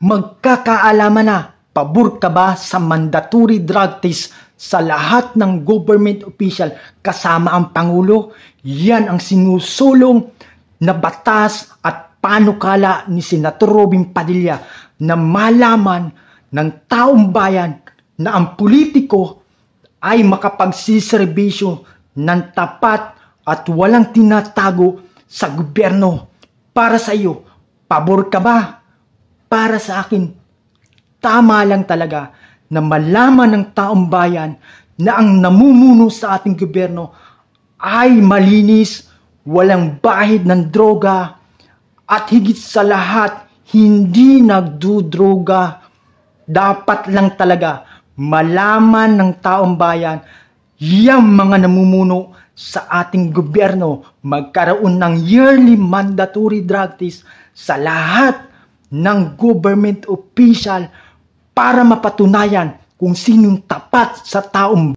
Magkakaalaman na, pabor ka ba sa mandatory drug test sa lahat ng government official kasama ang Pangulo? Yan ang sinusulong na batas at panukala ni Senator Robin Padilla na malaman ng taong bayan na ang politiko ay makapagsiservisyo ng tapat at walang tinatago sa gobyerno. Para sa iyo, pabor ka ba? Para sa akin, tama lang talaga na malaman ng taong bayan na ang namumuno sa ating gobyerno ay malinis, walang bahid ng droga, at higit sa lahat, hindi nagdudroga. Dapat lang talaga malaman ng taong bayan, yung mga namumuno sa ating gobyerno, magkaroon ng yearly mandatory drug test sa lahat ng government official para mapatunayan kung sinong tapat sa taong